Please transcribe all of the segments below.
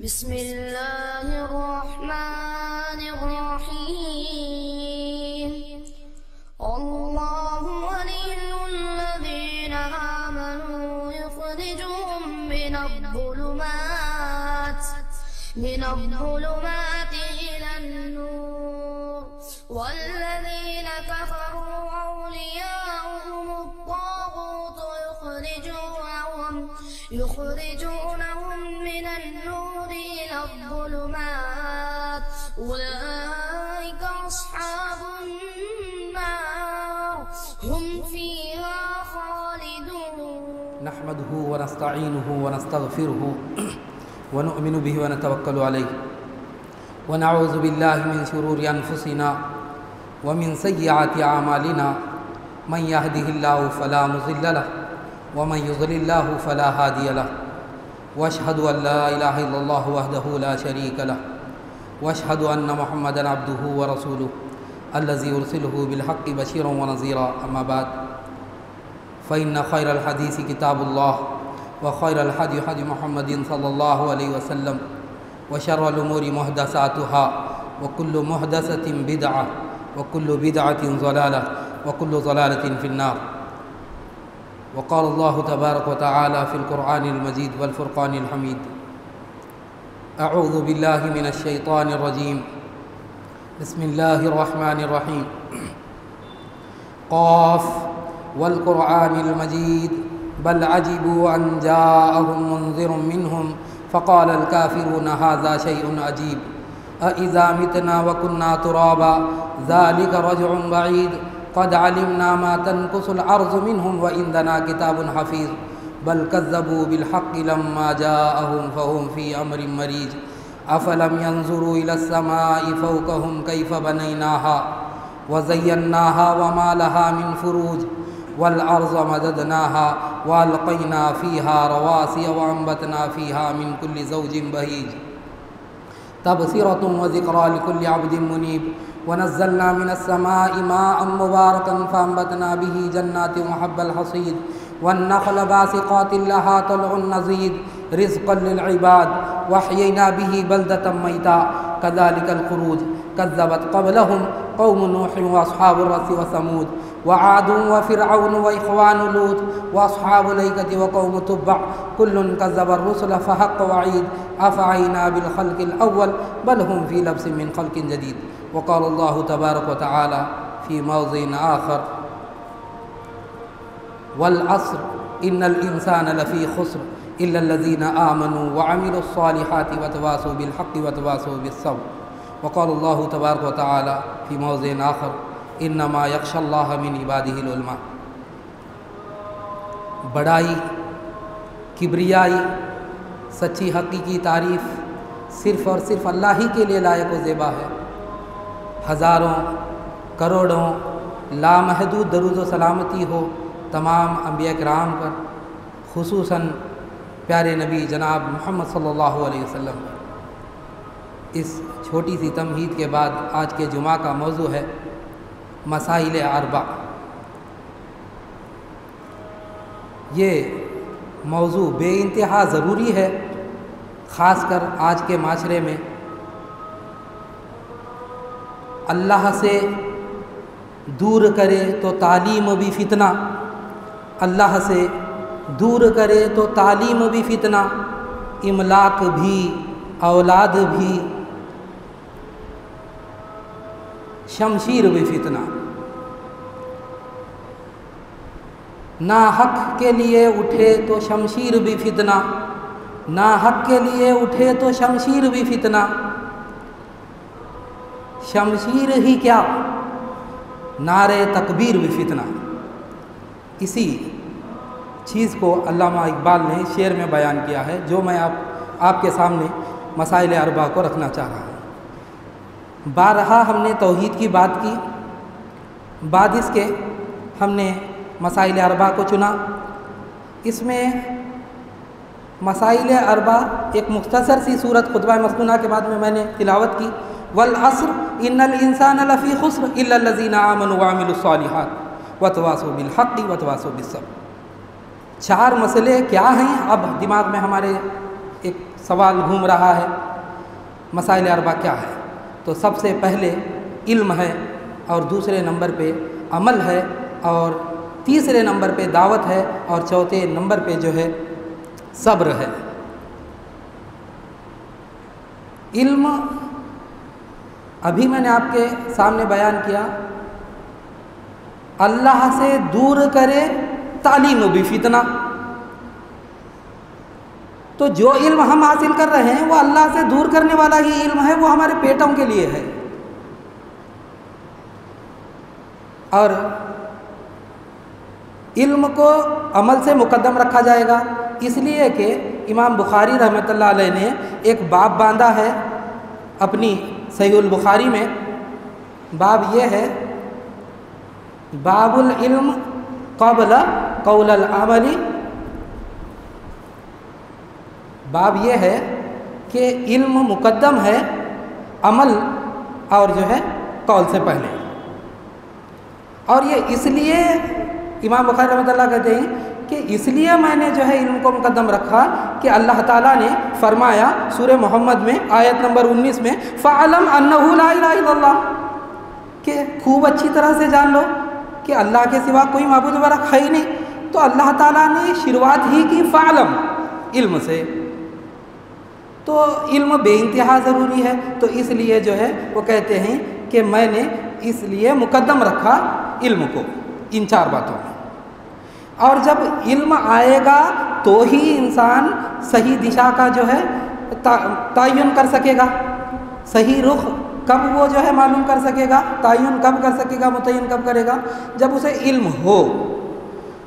بسم اللہ الرحمن الرحیم اللہ ولی الذین آمنوا یخرجهم من الظلمات إلى النور والذین كفروا أولياؤهم الطاغوت يخرجونهم من النور إلى الظلمات أولئك أصحاب النار هم فيها خالدون نحمده ونستعينه ونستغفره ونؤمن به ونتوكل عليه ونعوذ بالله من شرور أنفسنا ومن سيئات أعمالنا من يهده الله فلا مضل له ومن يضلل الله فلا هادي له واشهد ان لا اله الا الله وحده لا شريك له واشهد ان محمدا عبده ورسوله الذي يرسله بالحق بشيرا ونذيرا اما بعد فان خير الحديث كتاب الله وخير الهدي هدي محمد صلى الله عليه وسلم وشر الامور محدثاتها وكل محدثة بدعة وكل بدعة ضلالة وكل ضلالة في النار وقال الله تبارك وتعالى في القرآن المجيد والفرقان الحميد أعوذ بالله من الشيطان الرجيم بسم الله الرحمن الرحيم قاف والقرآن المجيد بل عجبوا أن جاءهم منذر منهم فقال الكافرون هذا شيء عجيب أإذا متنا وكنا ترابا ذلك رجع بعيد قد علمنا ما تنقص الأرض منهم وعندنا كتاب حفيظ بل كذبوا بالحق لما جاءهم فهم في أمر مريج أفلم ينظروا إلى السماء فوقهم كيف بنيناها وزيناها وما لها من فروج والأرض مددناها وألقينا فيها رواسي وأنبتنا فيها من كل زوج بهيج تبصرة وذكرى لكل عبد منيب ونزلنا من السماء ماء مباركا فأنبتنا به جنات وحب الحصيد والنخل باسقات لها طلع نضيد رزقا للعباد وأحيينا به بلدة ميتا كذلك الخروج كذبت قبلهم قوم نوح وأصحاب الرس وثمود وعاد وفرعون وإخوان لوط وأصحاب الأيكة وقوم تبع كل كذب الرسل فحق وعيد أفعينا بالخلق الأول بل هم في لبس من خلق جديد وقال الله تبارك وتعالى في موضع آخر والعصر إن الإنسان لفي خسر إلا الذين آمنوا وعملوا الصالحات وتواصوا بالحق وتواصوا بالصبر وقال الله تبارك وتعالى في موضع آخر انما یخشی اللہ من عبادہ العلماء بڑائی کبریائی سچی حقیقی تعریف صرف اور صرف اللہ ہی کے لیے لائق و زیبا ہے ہزاروں کروڑوں لامحدود درود و سلامتی ہو تمام انبیاء کرام پر خصوصاً پیارے نبی جناب محمد صلی اللہ علیہ وسلم پر اس چھوٹی سی تمہید کے بعد آج کے جمعہ کا موضوع ہے مسائل اربع یہ موضوع بے انتہا ضروری ہے خاص کر آج کے معاشرے میں اللہ سے دور کرے تو تعلیم بھی فتنہ اللہ سے دور کرے تو تعلیم بھی فتنہ املاک بھی اولاد بھی شمشیر بھی فتنہ نا حق کے لیے اٹھے تو شمشیر بھی فتنہ نا حق کے لیے اٹھے تو شمشیر بھی فتنہ شمشیر ہی کیا نعرے تکبیر بھی فتنہ اسی چیز کو علامہ اقبال نے شعر میں بیان کیا ہے جو میں آپ کے سامنے مسائل اربع کو رکھنا چاہ رہا ہوں بارہا ہم نے توحید کی بات کی بعد اس کے ہم نے مسائل اربع کو چنا اس میں مسائل اربع ایک مختصر سی صورت خطبہ مسنونہ کے بعد میں نے تلاوت کی والعصر ان الانسان لفی خسر الا الذین آمنوا وعملوا الصالحات وتواصوا بالحق وتواصوا بالصبر چار مسئلے کیا ہیں اب دماغ میں ہمارے ایک سوال گھوم رہا ہے مسائل اربع کیا ہے، تو سب سے پہلے علم ہے، اور دوسرے نمبر پہ عمل ہے، اور تیسرے نمبر پہ دعوت ہے، اور چوتھے نمبر پہ جو ہے صبر ہے۔ علم ابھی میں نے آپ کے سامنے بیان کیا، اللہ سے دور کرے تعلیم بھی فتنہ۔ تو جو علم ہم حاصل کر رہے ہیں وہ اللہ سے دور کرنے والا ہی علم ہے، وہ ہمارے پیٹوں کے لیے ہے۔ اور علم کو عمل سے مقدم رکھا جائے گا، اس لیے کہ امام بخاری رحمۃ اللہ علیہ نے ایک باب باندھا ہے اپنی صحیح البخاری میں۔ باب یہ ہے باب العلم قبل قول العمل۔ باب یہ ہے کہ علم مقدم ہے عمل اور جو ہے قول سے پہلے، اور یہ اس لیے امام بخاری رحمۃ اللہ کہتے ہیں کہ اس لیے میں نے جو ہے علم کو مقدم رکھا کہ اللہ تعالیٰ نے فرمایا سورہ محمد میں آیت نمبر 19 میں فَعَلَمْ أَنَّهُ لَا إِلَهَ إِلَّا اللَّهُ، کہ خوب اچھی طرح سے جان لو کہ اللہ کے سوا کوئی معبود برحق ہے ہی نہیں۔ تو اللہ تعالیٰ نے شروعات ہی کی فَعَلَمْ علم سے، تو علم بے انتہا ضروری ہے۔ تو اس لیے جو ہے وہ کہتے ہیں کہ میں نے اس لیے مقدم رکھا علم کو ان 4 باتوں میں۔ اور جب علم آئے گا تو ہی انسان صحیح دشا کا جو ہے تعین کر سکے گا، صحیح رخ کب وہ جو ہے معلوم کر سکے گا، تعین کب کر سکے گا، متعین کب کرے گا، جب اسے علم ہو۔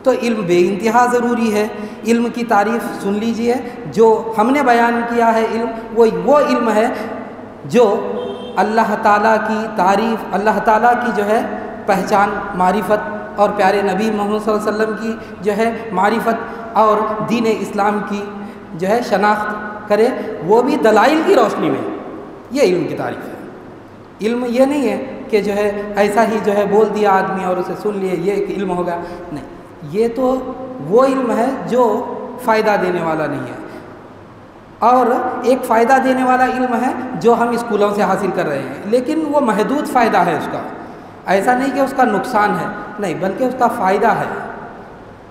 تو علم بے انتہا ضروری ہے۔ علم کی تعریف سن لیجئے، جو ہم نے بیان کیا ہے علم، وہ علم ہے جو اللہ تعالیٰ کی تعریف، اللہ تعالیٰ کی جو ہے پہچان، معرفت، اور پیارے نبی محمد صلی اللہ علیہ وسلم کی جو ہے معرفت اور دین اسلام کی جو ہے شناخت کرے، وہ بھی دلائل کی روشنی میں۔ یہ علم کی تعریف ہے۔ علم یہ نہیں ہے کہ جو ہے ایسا ہی جو ہے بول دیا آدمی اور اسے سن لیے یہ کہ علم ہوگا، نہیں، یہ تو وہ علم ہے جو فائدہ دینے والا نہیں ہے، اور ایک فائدہ دینے والا علم ہے جو ہم اسکولوں سے حاصل کر رہے ہیں، لیکن وہ محدود فائدہ ہے اس کا، ایسا نہیں کہ اس کا نقصان ہے، نہیں، بلکہ اس کا فائدہ ہے۔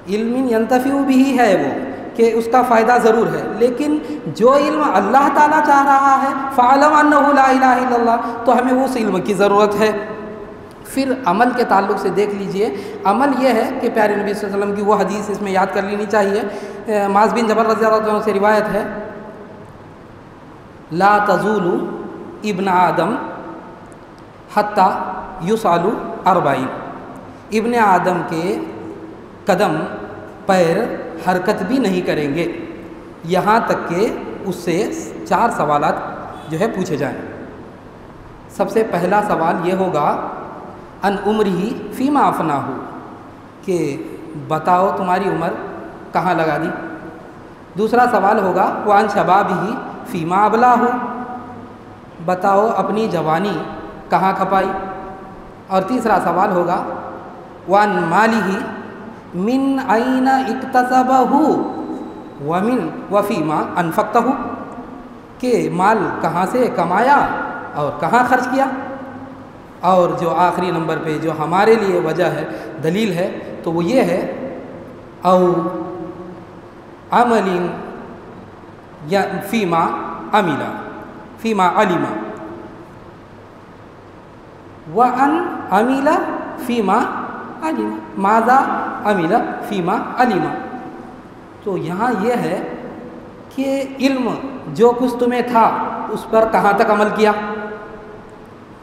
علم ینتفع بھی ہے وہ کہ اس کا فائدہ ضرور ہے، لیکن جو علم اللہ تعالیٰ چاہ رہا ہے فَعَلَمْ أَنَّهُ لَا إِلَهَ إِلَّا اللَّهُ، تو ہمیں اس علم کی ضرورت ہے۔ پھر عمل کے تعلق سے دیکھ لیجئے، عمل یہ ہے کہ پیارے نبی صلی اللہ علیہ وسلم کی وہ حدیث اس میں یاد کر لینی چاہیے، معاذ بن جبل رضی اللہ عنہ سے روایت ہے، لا تزول ابن آدم حتی یسأل 40، ابن آدم کے قدم پیر حرکت بھی نہیں کریں گے یہاں تک کہ اس سے 4 سوالات جو ہے پوچھے جائیں۔ سب سے پہلا سوال یہ ہوگا ان عمرہ فیما افناہ، کہ بتاؤ تمہاری عمر کہاں لگا دی۔ دوسرا سوال ہوگا وعن شبابہ فیما ابلاہ، بتاؤ اپنی جوانی کہاں کھپائی۔ اور تیسرا سوال ہوگا وعن مالہ من این اکتسبہ ومن وفیما انفقتہ، کہ مال کہاں سے کمایا اور کہاں خرچ کیا۔ اور جو آخری نمبر پہ جو ہمارے لیے وجہ ہے، دلیل ہے، تو وہ یہ ہے او عمل یا فیما عمل فیما علم وان عمل فیما علم ماذا عمل فیما علم۔ تو یہاں یہ ہے کہ علم جو کچھ تمہیں تھا اس پر کہاں تک عمل کیا۔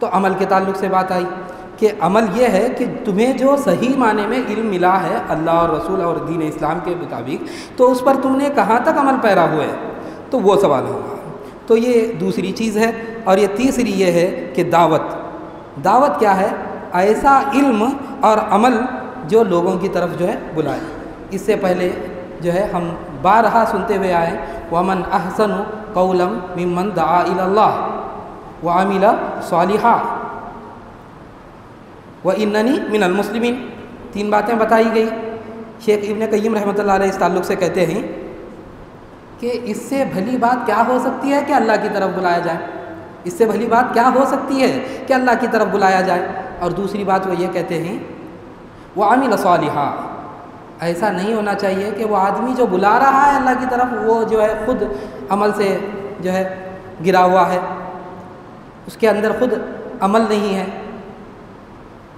تو عمل کے تعلق سے بات آئی کہ عمل یہ ہے کہ تمہیں جو صحیح معنی میں علم ملا ہے اللہ اور رسول اور دین اسلام کے مطابق، تو اس پر تم نے کہاں تک عمل پیرا ہوئے، تو وہ سوال ہوگا۔ تو یہ دوسری چیز ہے۔ اور یہ تیسری یہ ہے کہ دعوت کیا ہے؟ ایسا علم اور عمل جو لوگوں کی طرف جو ہے بلائے۔ اس سے پہلے جو ہے ہم بارہا سنتے ہوئے آئے وَمَنْ أَحْسَنُ قَوْلًا مِمَّنْ دَعَا إِلَى اللَّهِ وَعَمِلَ صَالِحًا وَإِنَّنِي مِنَ الْمُسْلِمِينَ۔ 3 باتیں بتائی گئی۔ شیخ ابن قیم رحمۃ اللہ علیہ اس تعلق سے کہتے ہیں کہ اس سے بھلی بات کیا ہو سکتی ہے کہ اللہ کی طرف بلایا جائے، اس سے بھلی بات کیا ہو سکتی ہے کہ اللہ کی طرف بلایا جائے۔ اور دوسری بات وہ یہ کہتے ہیں وَعَمِلَ صَالِحًا، ایسا نہیں ہونا چاہیے کہ وہ آدمی جو بلا رہا ہے اللہ کی طرف وہ جو ہے خود عمل سے جو ہے گرا ہوا ہے، اس کے اندر خود عمل نہیں ہے۔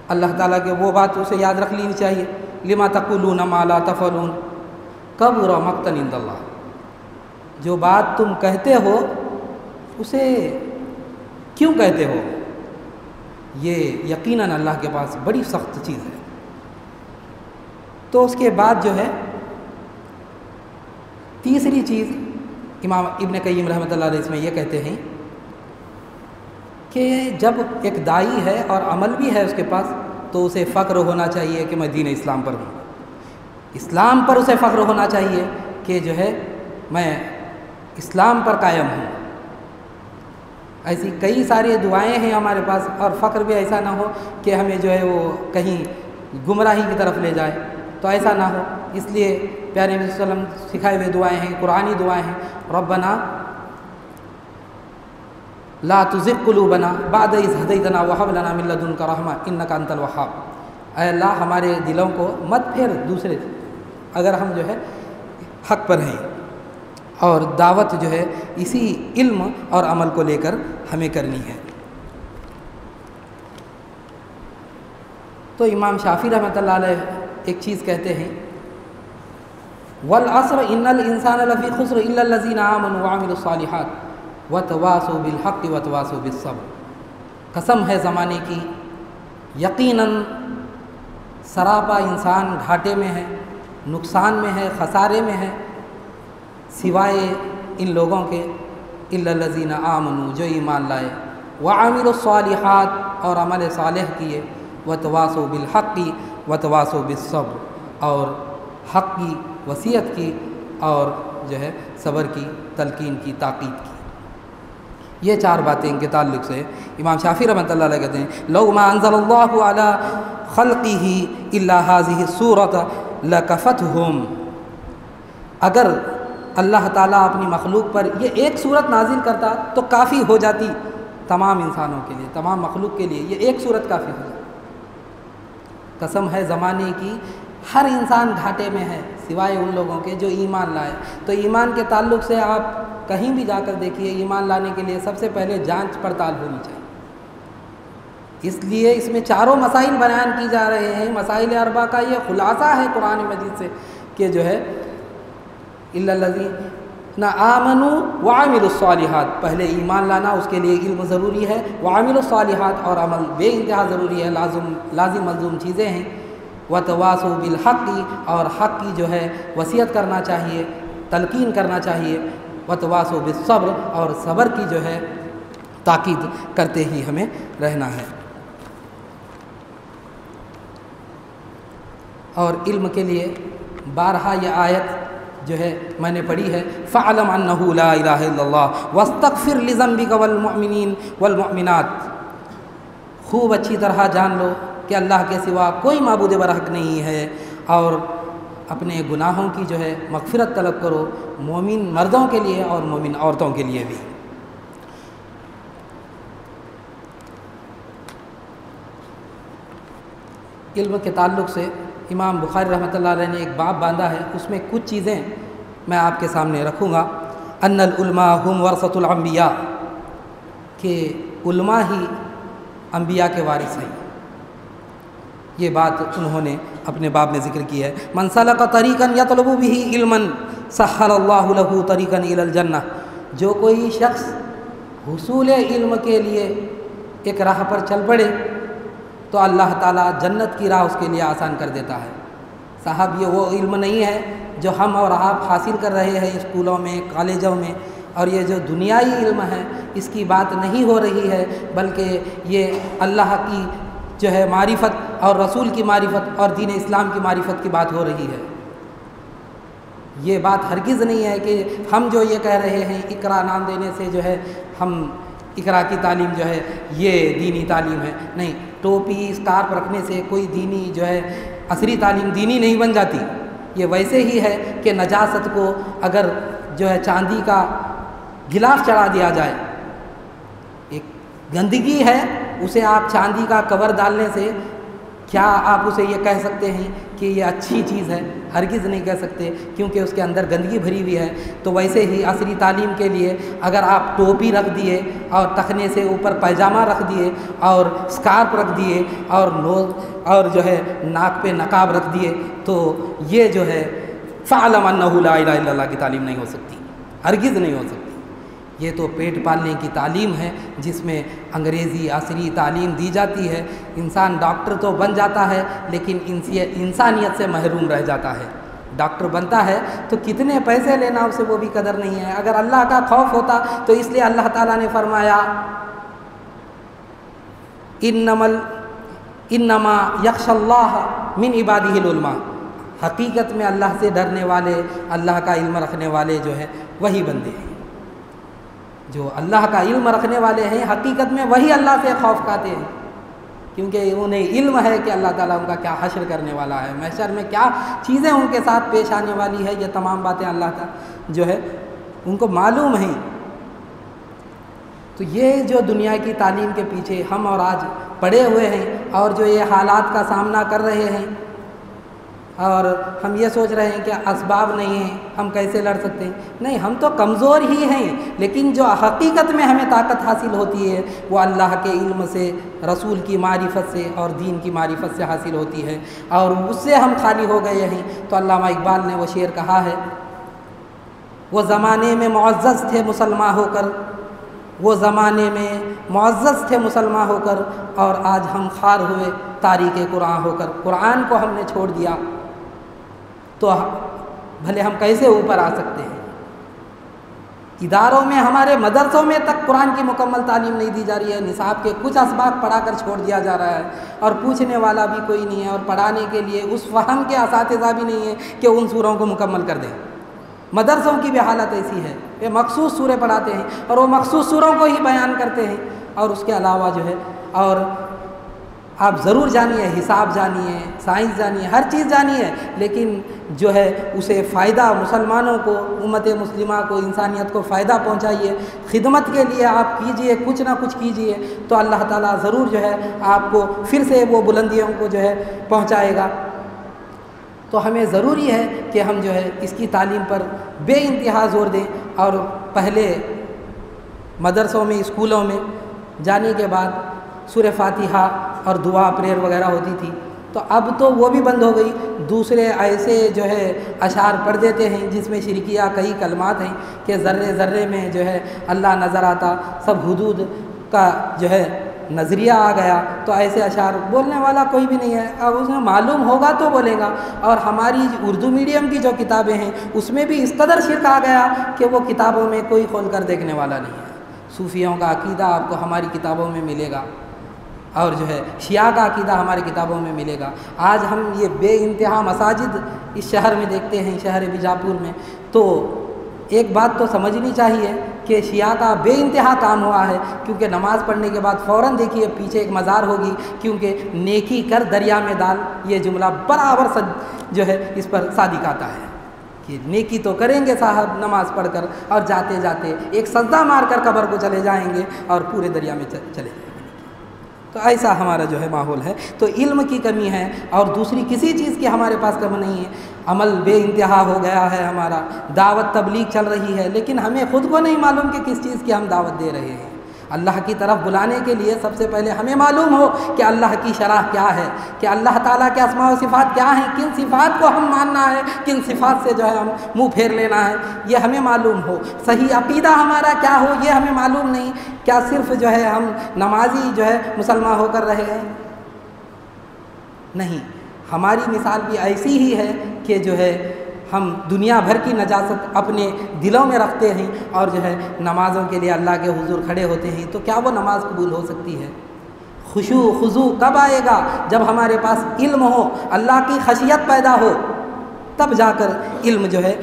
اللہ تعالیٰ کے وہ بات اسے یاد رکھ لینی چاہیے، لِمَا تَقُولُونَ مَا لَا تَفْعَلُونَ كَبُرَ مَقْتًا عِندَ اللَّهِ، جو بات تم کہتے ہو اسے کیوں کہتے ہو، یہ یقیناً اللہ کے پاس بڑی سخت چیز ہے۔ تو اس کے بعد جو ہے تیسری چیز امام ابن قیم رحمۃ اللہ علیہ اس میں یہ کہتے ہیں کہ جب ایک داعی ہے اور عمل بھی ہے اس کے پاس تو اسے فخر ہونا چاہیے کہ میں دین اسلام پر ہوں، اسلام پر اسے فخر ہونا چاہیے کہ جو ہے میں اسلام پر قائم ہوں۔ ایسی کئی ساری دعائیں ہیں ہمارے پاس، اور فخر بھی ایسا نہ ہو کہ ہمیں جو ہے وہ کہیں گمراہی کی طرف لے جائے، تو ایسا نہ ہو۔ اس لیے پیارے نبی صلی اللہ علیہ وسلم سکھائے ہوئے دعائیں ہیں، قرآنی دعائیں ہیں، ربنا لا تزغ قلوبنا بعد اذ ہدیتنا وہب لنا من لدنک رحمہ انک انت الوہاب، اے اللہ ہمارے دلوں کو مت پھیر دوسرے اگر ہم جو ہے حق پر ہیں، اور دعوت جو ہے اسی علم اور عمل کو لے کر ہمیں کرنی ہے۔ تو امام شافعی رحمۃ اللہ علیہ ایک چیز کہتے ہیں والعصر ان الانسان لفی خسر الا الذین آمنوا وعملوا الصالحات وتواصوا بالحق وتواصوا بالصبر، قسم ہے زمانے کی، یقیناً سراپا انسان گھاٹے میں ہے، نقصان میں ہے، خسارے میں ہے، سوائے ان لوگوں کے الا الذین آمنوا جو ایمان لائے، وعملوا الصالحات اور عمل صالح کیے، وتواصوا بالحق وتواصوا بالصبر اور حق کی وصیت کی اور جو ہے صبر کی تلقین کی تاکید کی۔ یہ چار باتیں ان کے تعلق سے امام شافعی رحمۃ اللہ علیہ کہتے ہیں لو ما انزل اللہ علی خلقہ الا هذه السورۃ لکفتہم، اگر اللہ تعالیٰ اپنی مخلوق پر یہ ایک صورت نازل کرتا تو کافی ہو جاتی تمام انسانوں کے لیے، تمام مخلوق کے لیے یہ ایک صورت کافی ہو جاتی۔ قسم ہے زمانے کی، ہر انسان گھاٹے میں ہے سوائے ان لوگوں کے جو ایمان لائے۔ تو ایمان کے تعلق سے آپ کہیں بھی جا کر دیکھیے، ایمان لانے کے لیے سب سے پہلے جانچ پڑتال ہونی چاہیے۔ اس لیے اس میں چاروں مسائل بیان کی جا رہے ہیں، مسائل اربعہ کا یہ خلاصہ ہے قرآن مجید سے کہ جو ہے الا الذین آمنوا وعملوا الصالحات، پہلے ایمان لانا، اس کے لیے علم ضروری ہے، وعملوا الصالحات اور عمل بے انتہا ضروری ہے، لازم ملزوم چیزیں ہیں، وتواصوا بالحق اور حق کی جو ہے وصیت کرنا چاہیے، تلقین کرنا چاہیے، وتواصوا بالصبر اور صبر کی جو ہے تاکید کرتے ہی ہمیں رہنا ہے۔ اور علم کے لیے بارہا یہ آیت جو ہے میں نے پڑھی ہے فَعْلَمْ أَنَّهُ لَا إِلَهَ إِلَّا اللَّهُ وَاسْتَغْفِرْ لِذَنبِكَ وَالْمُؤْمِنِينَ وَالْمُؤْمِنَاتِ، خوب اچھی طرح جان لو کہ اللہ کے سوا کوئی معبود برحق نہیں ہے، اور اپنے گناہوں کی جو ہے مغفرت طلب کرو، مومن مردوں کے لیے اور مومن عورتوں کے لیے بھی۔ علم کے تعلق سے امام بخاری رحمۃ اللہ علیہ نے ایک باب باندھا ہے، اس میں کچھ چیزیں میں آپ کے سامنے رکھوں گا۔ ان العلماء هم ورثۃ الانبیاء، کہ علماء ہی انبیاء کے وارث ہیں، یہ بات انہوں نے اپنے باب میں ذکر کی ہے۔ من سلک طریقا یطلب به علما سہل اللہ له طریقا الی الجنہ، جو کوئی شخص حصول علم کے لیے ایک راہ پر چل پڑے تو اللہ تعالیٰ جنت کی راہ اس کے لیے آسان کر دیتا ہے۔ صاحب یہ وہ علم نہیں ہے جو ہم اور آپ حاصل کر رہے ہیں اسکولوں میں، کالجوں میں، اور یہ جو دنیائی علم ہے اس کی بات نہیں ہو رہی ہے، بلکہ یہ اللہ کی جو ہے معرفت اور رسول کی معرفت اور دین اسلام کی معرفت کی بات ہو رہی ہے۔ یہ بات ہرگز نہیں ہے کہ ہم جو یہ کہہ رہے ہیں اقرا نام دینے سے جو ہے ہم اقرا کی تعلیم جو ہے یہ دینی تعلیم ہے، نہیں، ٹوپی اسکارف رکھنے سے کوئی دینی جو ہے عصری تعلیم دینی نہیں بن جاتی۔ یہ ویسے ہی ہے کہ نجاست کو اگر جو ہے چاندی کا گلاس چڑھا دیا جائے، ایک گندگی ہے، اسے آپ چاندی کا کور ڈالنے سے کیا آپ اسے یہ کہہ سکتے ہیں کہ یہ اچھی چیز ہے؟ ہرگز نہیں کہہ سکتے، کیونکہ اس کے اندر گندگی بھری ہوئی ہے۔ تو ویسے ہی عصری تعلیم کے لیے اگر آپ ٹوپی رکھ دیے اور ٹخنے سے اوپر پائجامہ رکھ دیے اور اسکارف رکھ دیے اور جو ہے ناک پہ نقاب رکھ دیے، تو یہ جو ہے فَعْلَمْ أَنَّهُ لَا إِلَهَ إِلَّا اللَّهُ کی تعلیم نہیں ہو سکتی، ہرگز نہیں ہو سکتی۔ یہ تو پیٹ پالنے کی تعلیم ہے جس میں انگریزی عصری تعلیم دی جاتی ہے۔ انسان ڈاکٹر تو بن جاتا ہے لیکن انسانیت سے محروم رہ جاتا ہے۔ ڈاکٹر بنتا ہے تو کتنے پیسے لینا اسے وہ بھی قدر نہیں ہے۔ اگر اللہ کا خوف ہوتا تو اس لیے اللہ تعالیٰ نے فرمایا انما یخشی اللہ من عبادہ العلماء، حقیقت میں اللہ سے ڈرنے والے، اللہ کا علم رکھنے والے جو ہے وہی بندے ہیں۔ جو اللہ کا علم رکھنے والے ہیں حقیقت میں وہی اللہ سے خوف کھاتے ہیں، کیونکہ انہیں علم ہے کہ اللہ تعالیٰ ان کا کیا حشر کرنے والا ہے، محشر میں کیا چیزیں ان کے ساتھ پیش آنے والی ہے، یہ تمام باتیں اللہ تعالیٰ جو ہے ان کو معلوم ہیں۔ تو یہ جو دنیا کی تعلیم کے پیچھے ہم اور آج پڑے ہوئے ہیں اور جو یہ حالات کا سامنا کر رہے ہیں، اور ہم یہ سوچ رہے ہیں کہ اسباب نہیں ہیں، ہم کیسے لڑ سکتے ہیں؟ نہیں، ہم تو کمزور ہی ہیں، لیکن جو حقیقت میں ہمیں طاقت حاصل ہوتی ہے وہ اللہ کے علم سے، رسول کی معرفت سے اور دین کی معرفت سے حاصل ہوتی ہے، اور اس سے ہم خالی ہو گئے ہیں۔ تو علامہ اقبال نے وہ شعر کہا ہے، وہ زمانے میں معزز تھے مسلمان ہو کر، وہ زمانے میں معزز تھے مسلمان ہو کر، اور آج ہم خوار ہوئے تاریک قرآن ہو کر۔ قرآن کو ہم نے چھوڑ دیا تو بھلے ہم کیسے اوپر آ سکتے ہیں؟ اداروں میں، ہمارے مدرسوں میں تک قرآن کی مکمل تعلیم نہیں دی جا رہی ہے، نصاب کے کچھ اسباق پڑھا کر چھوڑ دیا جا رہا ہے، اور پوچھنے والا بھی کوئی نہیں ہے، اور پڑھانے کے لیے اس فہم کے اساتذہ بھی نہیں ہیں کہ ان سوروں کو مکمل کر دیں۔ مدرسوں کی بھی حالت ایسی ہے، وہ مخصوص سورے پڑھاتے ہیں اور وہ مخصوص سوروں کو ہی بیان کرتے ہیں، اور اس کے علاوہ جو ہے، اور آپ ضرور جانیے، حساب جانیے، سائنس جانیے، ہر چیز جانیے، لیکن جو ہے اسے فائدہ مسلمانوں کو، امت مسلمہ کو، انسانیت کو فائدہ پہنچائیے، خدمت کے لیے آپ کیجئے، کچھ نہ کچھ کیجئے، تو اللہ تعالیٰ ضرور جو ہے آپ کو پھر سے وہ بلندیوں کو جو ہے پہنچائے گا۔ تو ہمیں ضروری ہے کہ ہم جو ہے اس کی تعلیم پر بے انتہا زور دیں، اور پہلے مدرسوں میں، اسکولوں میں جانے کے بعد سورہ فاتحہ اور دعا پریئر وغیرہ ہوتی تھی، تو اب تو وہ بھی بند ہو گئی۔ دوسرے ایسے جو ہے اشعار پڑھ دیتے ہیں جس میں شرکیہ کئی کلمات ہیں کہ ذرے ذرے میں جو ہے اللہ نظر آتا، سب حدود کا جو ہے نظریہ آ گیا، تو ایسے اشعار بولنے والا کوئی بھی نہیں ہے۔ اب اس میں معلوم ہوگا تو بولے گا، اور ہماری اردو میڈیم کی جو کتابیں ہیں اس میں بھی اس قدر شرک آ گیا کہ وہ کتابوں میں کوئی کھول کر دیکھنے والا نہیں ہے۔ صوفیوں کا عقیدہ آپ کو ہماری کتابوں میں ملے گا، اور جو ہے شیعہ کا عقیدہ ہماری کتابوں میں ملے گا۔ آج ہم یہ بے انتہا مساجد اس شہر میں دیکھتے ہیں، شہر بیجاپور میں، تو ایک بات تو سمجھنی چاہیے کہ شیعہ کا بے انتہا کام ہوا ہے، کیونکہ نماز پڑھنے کے بعد فوراً دیکھیے پیچھے ایک مزار ہوگی، کیونکہ نیکی کر دریا میں ڈال، یہ جملہ برابر جو ہے اس پر صادق آتا ہے کہ نیکی تو کریں گے صاحب نماز پڑھ کر، اور جاتے جاتے ایک سجدہ مار کر قبر کو چلے جائیں گے اور پورے دریا میں چلے جائیں گے۔ تو ایسا ہمارا جو ہے ماحول ہے۔ تو علم کی کمی ہے، اور دوسری کسی چیز کی ہمارے پاس کمی نہیں ہے۔ عمل بے انتہا ہو گیا ہے ہمارا، دعوت تبلیغ چل رہی ہے، لیکن ہمیں خود کو نہیں معلوم کہ کس چیز کی ہم دعوت دے رہے ہیں۔ اللہ کی طرف بلانے کے لیے سب سے پہلے ہمیں معلوم ہو کہ اللہ کی شرح کیا ہے، کہ اللہ تعالیٰ کے اسماء و صفات کیا ہیں، کن صفات کو ہم ماننا ہے، کن صفات سے جو ہے ہم منہ پھیر لینا ہے، یہ ہمیں معلوم ہو۔ صحیح عقیدہ ہمارا کیا ہو یہ ہمیں معلوم نہیں۔ کیا صرف جو ہے ہم نمازی جو ہے مسلمان ہو کر رہے ہیں؟ نہیں، ہماری مثال بھی ایسی ہی ہے کہ جو ہے ہم دنیا بھر کی نجاست اپنے دلوں میں رکھتے ہیں، اور جو ہے نمازوں کے لیے اللہ کے حضور کھڑے ہوتے ہیں، تو کیا وہ نماز قبول ہو سکتی ہے؟ خشوع خضوع کب آئے گا؟ جب ہمارے پاس علم ہو، اللہ کی خشیت پیدا ہو، تب جا کر علم جو ہے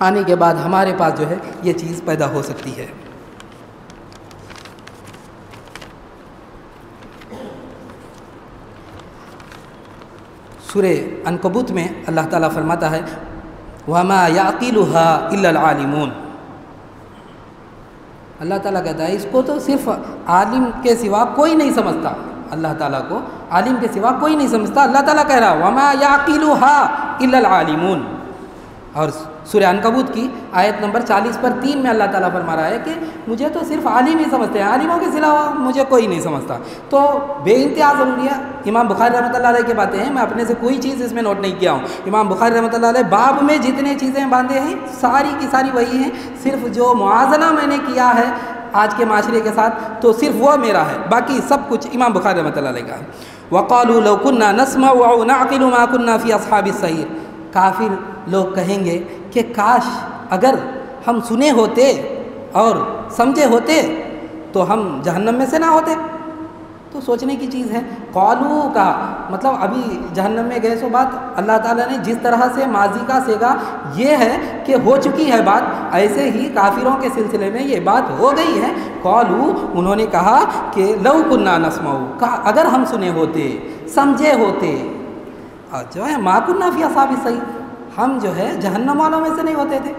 آنے کے بعد ہمارے پاس جو ہے یہ چیز پیدا ہو سکتی ہے۔ سورہ عنکبوت میں اللہ تعالیٰ فرماتا ہے وما يعقلها الا العالمون. اللہ تعالیٰ کہتا ہے اس کو تو صرف عالم کے سوا کوئی نہیں سمجھتا. اللہ تعالیٰ کو عالم کے سوا کوئی نہیں سمجھتا. اللہ تعالیٰ کہہ رہا وما يعقلها الا العالمون. اور سورہ عنکبوت کی آیت نمبر 40 پر 3 میں اللہ تعالیٰ فرما رہا ہے کہ مجھے تو صرف عالم ہی سمجھتے ہیں, عالموں کے سوا مجھے کوئی نہیں سمجھتا. تو بے انتہا ضروری ہے. امام بخاری رحمۃ اللہ علیہ کی باتیں ہیں, میں اپنے سے کوئی چیز اس میں نوٹ نہیں کیا ہوں. امام بخاری رحمۃ اللہ علیہ باب میں جتنے چیزیں باندھے ہیں ساری کی ساری وہی ہیں. صرف جو موازنہ میں نے کیا ہے آج کے معاشرے کے ساتھ تو صرف وہ میرا ہے, باقی سب کچھ امام بخاری رحمۃ اللہ علیہ کا ہے. وقالوا لو كنا نسمع او نعقل ما كنا في اصحاب السعير. کافر لوگ کہیں گے کہ کاش اگر ہم سنے ہوتے اور سمجھے ہوتے تو ہم جہنم میں سے نہ ہوتے. تو سوچنے کی چیز ہے. قالو کا مطلب ابھی جہنم میں گئے سو بات اللہ تعالیٰ نے جس طرح سے ماضی کا سیگا یہ ہے کہ ہو چکی ہے بات, ایسے ہی کافروں کے سلسلے میں یہ بات ہو گئی ہے. قالو انہوں نے کہا کہ لو کنا نسمع, اگر ہم سنے ہوتے سمجھے ہوتے, اور جو ہے ما کنا فی اصحاب السعیر, ہم جو ہے جہنم والوں میں سے نہیں ہوتے تھے.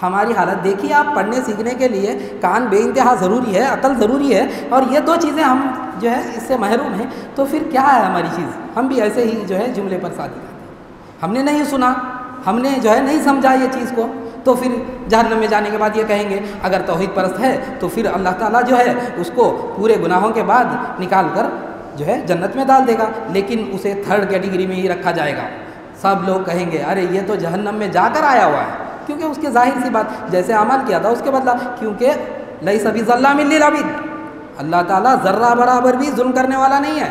ہماری حالت دیکھیے آپ, پڑھنے سیکھنے کے لیے کان بے انتہا ضروری ہے, عقل ضروری ہے, اور یہ دو چیزیں ہم جو ہے اس سے محروم ہیں. تو پھر کیا ہے ہماری چیز؟ ہم بھی ایسے ہی جو ہے جملے پر صادق ہیں. ہم نے نہیں سنا, ہم نے جو ہے نہیں سمجھا یہ چیز کو, تو پھر جہنم میں جانے کے بعد یہ کہیں گے اگر توحید پرست ہے تو پھر اللہ تعالیٰ جو ہے اس کو پورے گناہوں کے بعد نکال کر جو ہے جنت میں ڈال دے گا, لیکن اسے تھرڈ کیٹیگری میں ہی رکھا جائے گا. سب لوگ کہیں گے ارے یہ تو جہنم میں جا کر آیا ہوا ہے, کیونکہ اس کے ظاہر سی بات جیسے عمل کیا تھا اس کے بدلہ, کیونکہ لیس بظلام للعبید, اللہ تعالیٰ ذرہ برابر بھی ظلم کرنے والا نہیں ہے.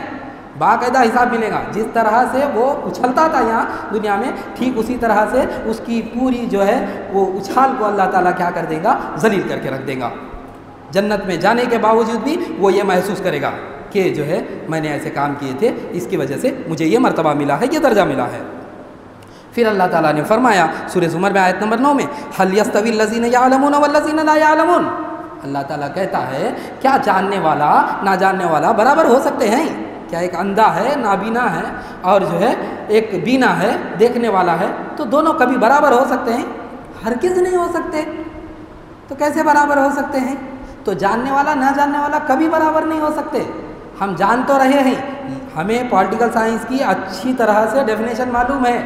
باقاعدہ حساب ملے گا. جس طرح سے وہ اچھلتا تھا یہاں دنیا میں, ٹھیک اسی طرح سے اس کی پوری جو ہے وہ اچھال کو اللہ تعالیٰ کیا کر دے گا, ذلیل کر کے رکھ دے گا. جنت میں جانے کے باوجود بھی وہ یہ محسوس کرے گا کہ جو ہے میں نے ایسے کام کیے تھے, اس کی وجہ سے مجھے یہ مرتبہ ملا ہے, یہ درجہ ملا ہے. پھر اللہ تعالیٰ نے فرمایا سورہ زمر میں آیت نمبر 9 میں هل يستوي الذين يعلمون والذين لا يعلمون. اللہ تعالیٰ کہتا ہے کیا جاننے والا نہ جاننے والا برابر ہو سکتے ہیں؟ کیا ایک اندھا ہے, نابینا ہے, اور جو ہے ایک بینا ہے, دیکھنے والا ہے, تو دونوں کبھی برابر ہو سکتے ہیں؟ ہرگز نہیں ہو سکتے. تو کیسے برابر ہو سکتے ہیں؟ تو جاننے والا نہ جاننے والا کبھی برابر نہیں ہو سکتے. ہم جان تو رہے ہیں, ہمیں پولیٹیکل سائنس کی اچھی طرح سے ڈیفینیشن معلوم ہے,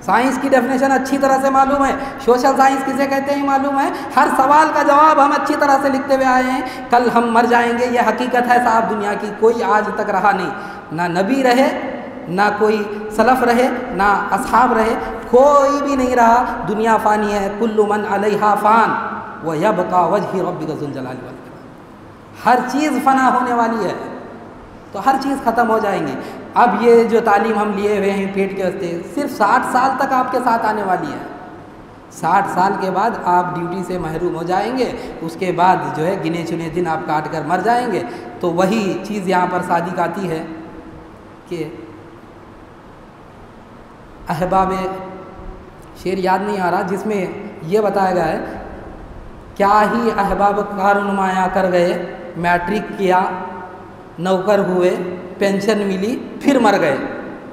سائنس کی ڈیفینیشن اچھی طرح سے معلوم ہے, سوشل سائنس کسے کہتے ہیں معلوم ہے, ہر سوال کا جواب ہم اچھی طرح سے لکھتے ہوئے آئے ہیں. کل ہم مر جائیں گے یہ حقیقت ہے صاحب, دنیا کی کوئی آج تک رہا نہیں, نہ نبی رہے, نہ کوئی سلف رہے, نہ اصحاب رہے, کوئی بھی نہیں رہا. دنیا فانی ہے, کل من علیہا فان ویبقی وجہ ربک ذو الجلال والاکرام. ہر چیز فنا ہونے والی ہے, تو ہر چیز ختم ہو جائیں گے. اب یہ جو تعلیم ہم لیے ہوئے ہیں پیٹ کے واسطے صرف 60 سال تک آپ کے ساتھ آنے والی ہے. 60 سال کے بعد آپ ڈیوٹی سے محروم ہو جائیں گے, اس کے بعد جو ہے گنے چنے دن آپ کاٹ کر مر جائیں گے. تو وہی چیز یہاں پر صادق آتی ہے کہ احباب, شعر یاد نہیں آ رہا, جس میں یہ بتایا گیا ہے کیا ہی احباب کار نمایاں کر گئے, میٹرک کیا نوکر ہوئے, پینشن ملی پھر مر گئے.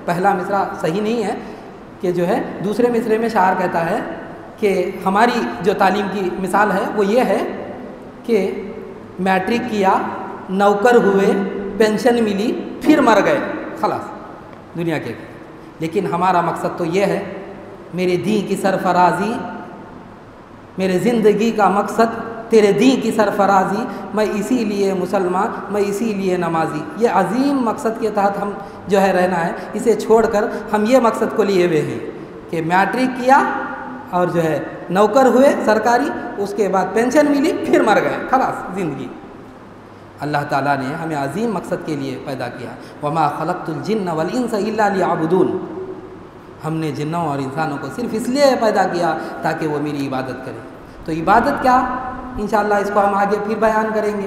پہلا مصرع صحیح نہیں ہے کہ جو ہے دوسرے مصرے میں شاعر کہتا ہے کہ ہماری جو تعلیم کی مثال ہے وہ یہ ہے کہ میٹرک کیا, نوکر ہوئے, پینشن ملی پھر مر گئے, خلاص دنیا کے. لیکن ہمارا مقصد تو یہ ہے میرے دین کی سرفرازی, میرے زندگی کا مقصد تیرے دین کی سرفرازی, میں اسی لیے مسلمان, میں اسی لیے نمازی. یہ عظیم مقصد کے تحت ہم جو ہے رہنا ہے. اسے چھوڑ کر ہم یہ مقصد کو لیے ہوئے ہیں کہ میٹرک کیا اور جو ہے نوکر ہوئے سرکاری, اس کے بعد پینشن ملی پھر مر گئے, خلاص زندگی. اللہ تعالیٰ نے ہمیں عظیم مقصد کے لیے پیدا کیا. وما خلقت الجن والانس الا لیعبدون. ہم نے جنوں اور انسانوں کو صرف اس لیے پیدا کیا تاکہ وہ میری عبادت کریں. تو عبادت کیا, انشاءاللہ اس کو ہم آگے پھر بیان کریں گے.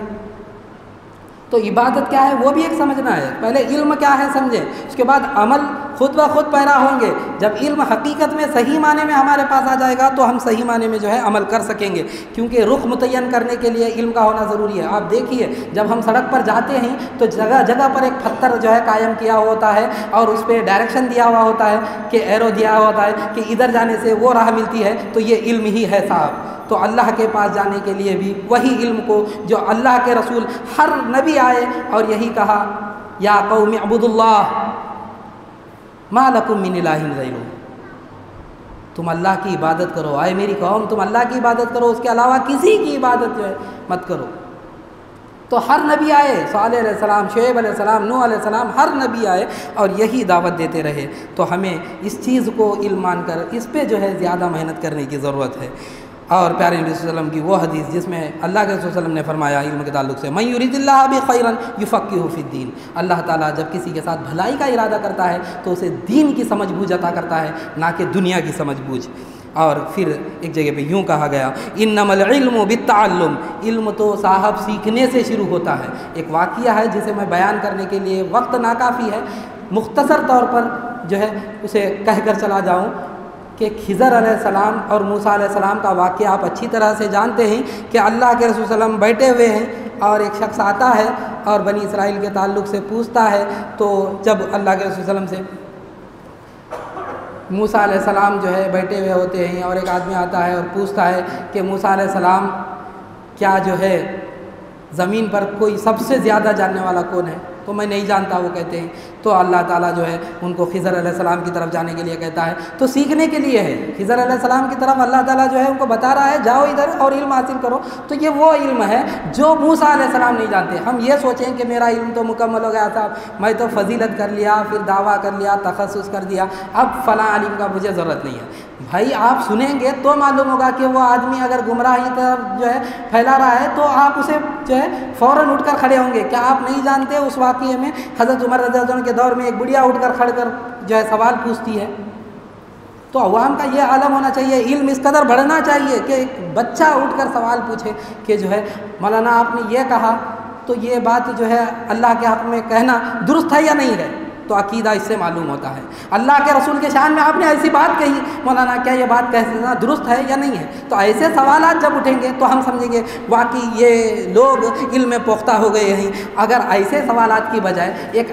تو عبادت کیا ہے وہ بھی ایک سمجھنا ہے. پہلے علم کیا ہے سمجھیں, اس کے بعد عمل خود بخود پیدا ہوں گے۔ جب علم حقیقت میں صحیح معنی میں ہمارے پاس آ جائے گا تو ہم صحیح معنی میں جو ہے عمل کر سکیں گے، کیونکہ رخ متعین کرنے کے لیے علم کا ہونا ضروری ہے۔ آپ دیکھیے جب ہم سڑک پر جاتے ہیں تو جگہ جگہ پر ایک پتھر جو ہے قائم کیا ہوا ہوتا ہے اور اس پہ ڈائریکشن دیا ہوا ہوتا ہے کہ ایرو دیا ہوا ہوتا ہے کہ ادھر جانے سے وہ راہ ملتی ہے، تو یہ علم ہی ہے صاحب۔ تو اللہ کے پاس جانے کے لیے بھی وہی علم کو جو اللہ کے رسول ہر نبی آئے اور یہی کہا، یا قوم اعبدوا اللہ ما لکم من الہ غیرہ، تم اللہ کی عبادت کرو، آئے میری قوم تم اللہ کی عبادت کرو، اس کے علاوہ کسی کی عبادت جو ہے مت کرو۔ تو ہر نبی آئے، صالح علیہ السلام، شعیب علیہ السلام، نوح علیہ السلام، ہر نبی آئے اور یہی دعوت دیتے رہے۔ تو ہمیں اس چیز کو علم مان کر اس پہ جو ہے زیادہ محنت کرنے کی ضرورت ہے۔ اور پیارے نبی صلی اللہ علیہ وسلم کی وہ حدیث جس میں اللہ کے رسول صلی اللہ علیہ وسلم نے فرمایا علم کے تعلق سے، من یرید اللہ بہ خیرا یفقہہ فی الدین، اللہ تعالیٰ جب کسی کے ساتھ بھلائی کا ارادہ کرتا ہے تو اسے دین کی سمجھ بوجھ عطا کرتا ہے، نہ کہ دنیا کی سمجھ بوجھ۔ اور پھر ایک جگہ پہ یوں کہا گیا، انما العلم بالتعلم، علم تو صاحب سیکھنے سے شروع ہوتا ہے۔ ایک واقعہ ہے جسے میں بیان کرنے کے لیے وقت ناکافی ہے، مختصر طور پر جو ہے اسے کہہ کر چلا جاؤں کہ خضر علیہ السلام اور موسیٰ علیہ السلام کا واقعہ آپ اچھی طرح سے جانتے ہیں کہ اللہ کے رسول صلی اللہ علیہ وسلم بیٹھے ہوئے ہیں اور ایک شخص آتا ہے اور بنی اسرائیل کے تعلق سے پوچھتا ہے۔ تو جب اللہ کے رسول صلی اللہ علیہ وسلم سے موسیٰ علیہ السلام جو ہے بیٹھے ہوئے ہوتے ہیں اور ایک آدمی آتا ہے اور پوچھتا ہے کہ موسیٰ علیہ السلام کیا جو ہے زمین پر کوئی سب سے زیادہ جاننے والا کون ہے؟ تو میں نہیں جانتا، وہ کہتے ہیں۔ تو اللہ تعالیٰ جو ہے ان کو خضر علیہ السلام کی طرف جانے کے لیے کہتا ہے، تو سیکھنے کے لیے ہے۔ خضر علیہ السلام کی طرف اللہ تعالیٰ جو ہے ان کو بتا رہا ہے جاؤ ادھر اور علم حاصل کرو۔ تو یہ وہ علم ہے جو موسیٰ علیہ السلام نہیں جانتے۔ ہم یہ سوچیں کہ میرا علم تو مکمل ہو گیا تھا، میں تو فضیلت کر لیا، پھر دعویٰ کر لیا، تخصص کر دیا، اب فلاں علم کا مجھے ضرورت نہیں ہے۔ بھائی آپ سنیں گے تو معلوم ہوگا کہ وہ آدمی اگر گمراہی طرف جو ہے پھیلا رہا ہے تو آپ اسے جو ہے فوراً اٹھ کر کھڑے ہوں گے۔ کیا آپ نہیں جانتے اس واقعے میں حضرت عمر رضی اللہ عنہ کے دور میں ایک بڑھیا اٹھ کر کھڑ کر جو ہے سوال پوچھتی ہے؟ تو عوام کا یہ عالم ہونا چاہیے، علم اس قدر بڑھنا چاہیے کہ ایک بچہ اٹھ کر سوال پوچھے کہ جو ہے مولانا آپ نے یہ کہا تو یہ بات جو ہے اللہ کے حق میں کہنا درست ہے یا نہیں ہے؟ تو عقیدہ اس سے معلوم ہوتا ہے۔ اللہ کے رسول کے شان میں آپ نے ایسی بات کہی، مولانا کیا یہ بات کہنا درست ہے یا نہیں ہے؟ تو ایسے سوالات جب اٹھیں گے تو ہم سمجھیں گے واقعی یہ لوگ علم میں پختہ ہو گئے ہیں۔ اگر ایسے سوالات کی بجائے ایک